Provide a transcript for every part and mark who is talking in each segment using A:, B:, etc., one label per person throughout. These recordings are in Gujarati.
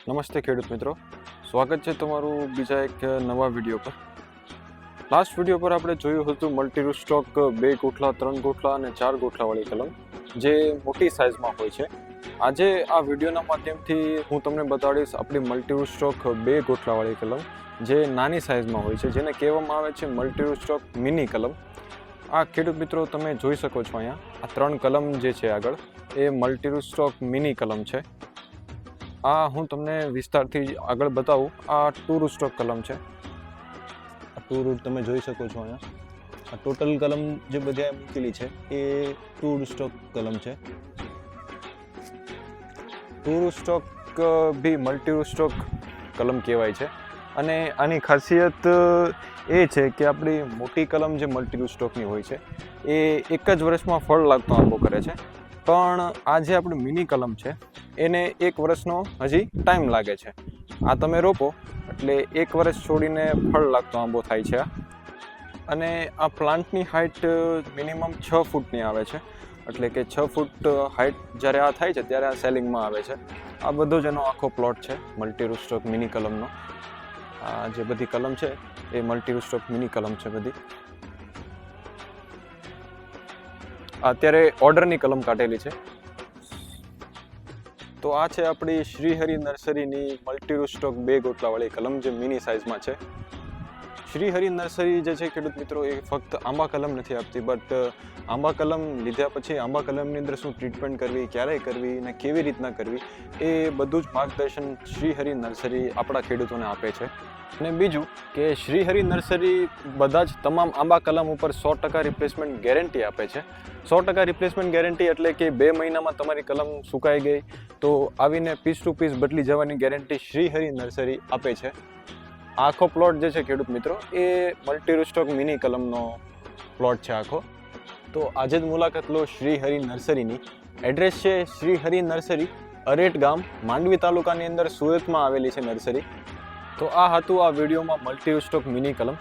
A: નમસ્તે ખેડૂત મિત્રો, સ્વાગત છે તમારું બીજા એક નવા વિડીયો પર. લાસ્ટ વિડીયો પર આપણે જોયું હતું મલ્ટી સ્ટોક 2 ગોઠલા, 3 ગોઠલા અને 4 ગોઠલાવાળી કલમ જે મોટી સાઇઝમાં હોય છે. આજે આ વિડીયોના માધ્યમથી હું તમને બતાડીશ આપણી મલ્ટી સ્ટોક 2 ગોઠલાવાળી કલમ જે નાની સાઇઝમાં હોય છે, જેને કહેવામાં આવે છે મલ્ટી સ્ટોક મિની કલમ. આ ખેડૂત મિત્રો તમે જોઈ શકો છો અહીંયા આ 3 કલમ જે છે આગળ એ મલ્ટી સ્ટોક મિની કલમ છે. આ હું તમને વિસ્તારથી આગળ બતાવું. આ 2 રૂસ્ટોક કલમ છે.
B: આ 2 રૂટ તમે જોઈ શકો છો અહીંયા. આ ટોટલ કલમ જે બધા મૂકેલી છે એ 2 રૂસ્ટોક કલમ છે.
A: 2 રૂસ્ટોક બી મલ્ટી રૂસ્ટોક કલમ કહેવાય છે અને આની ખાસિયત એ છે કે આપણી મોટી કલમ જે મલ્ટી રૂસ્ટોકની હોય છે એ એક જ વર્ષમાં ફળ લાગતો આંબો કરે છે, પણ આ જે આપણી મિની કલમ છે એને 1 વર્ષનો હજી ટાઈમ લાગે છે. આ તમે રોપો એટલે 1 વર્ષ છોડીને ફળ લાગતો આંબો થાય છે. અને આ પ્લાન્ટની હાઇટ મિનિમમ 6 ફૂટની આવે છે, એટલે કે 6 ફૂટ હાઇટ જ્યારે આ થાય છે ત્યારે આ સેલિંગમાં આવે છે. આ બધો જ એનો આખો પ્લોટ છે મલ્ટી રૂસ્ટોક મિની કલમનો. આ જે બધી કલમ છે એ મલ્ટી રૂસ્ટોક મિની કલમ છે બધી. અત્યારે ઓર્ડરની કલમ કાઢેલી છે. તો આ છે આપણી શ્રીહરિ નર્સરીની મલ્ટી રૂસ્ટોક 2 ગોટલાવાળી કલમ જે મિની સાઇઝમાં છે. શ્રીહરિ નર્સરી જે છે ખેડૂત મિત્રો એ ફક્ત આંબા કલમ નથી આપતી, બટ આંબા કલમ લીધા પછી આંબા કલમની અંદર શું ટ્રીટમેન્ટ કરવી, ક્યારે કરવી અને કેવી રીતના કરવી એ બધું જ માર્ગદર્શન શ્રીહરિ નર્સરી આપણા ખેડૂતોને આપે છે. અને બીજું કે શ્રીહરિ નર્સરી બધા જ તમામ આંબા કલમ ઉપર 100% રિપ્લેસમેન્ટ ગેરંટી આપે છે. 100% રિપ્લેસમેન્ટ ગેરંટી એટલે કે 2 મહિનામાં તમારી કલમ સુકાઈ ગઈ તો આવીને પીસ ટુ પીસ બદલી જવાની ગેરંટી શ્રીહરિ નર્સરી આપે છે. આખો પ્લોટ જે છે ખેડૂત મિત્રો એ મલ્ટી રૂસ્ટોક મિની કલમનો પ્લોટ છે આખો. તો આજે જ મુલાકાત લો શ્રીહરિ નર્સરીની. એડ્રેસ છે શ્રીહરિ નર્સરી, અરેટ ગામ, માંડવી તાલુકાની અંદર, સુરતમાં આવેલી છે નર્સરી. તો આ હતું આ વિડીયોમાં મલ્ટી રૂસ્ટોક મિની કલમ.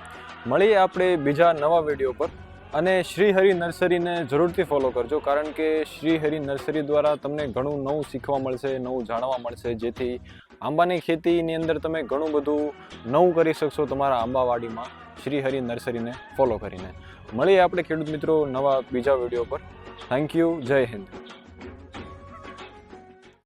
A: મળીએ આપણે બીજા નવા વિડીયો પર. અને શ્રીહરિ નર્સરીને જરૂરથી ફોલો કરજો, કારણ કે શ્રીહરિ નર્સરી દ્વારા તમને ઘણું નવું શીખવા મળશે, નવું જાણવા મળશે, જેથી આંબાની ખેતીની અંદર તમે ઘણું બધું નવું કરી શકશો તમારા આંબાવાડીમાં શ્રીહરિ નર્સરીને ફોલો કરીને. મળીએ આપણે ખેડૂત મિત્રો નવા બીજા વિડીયો પર. Thank you. જય હિન્દ.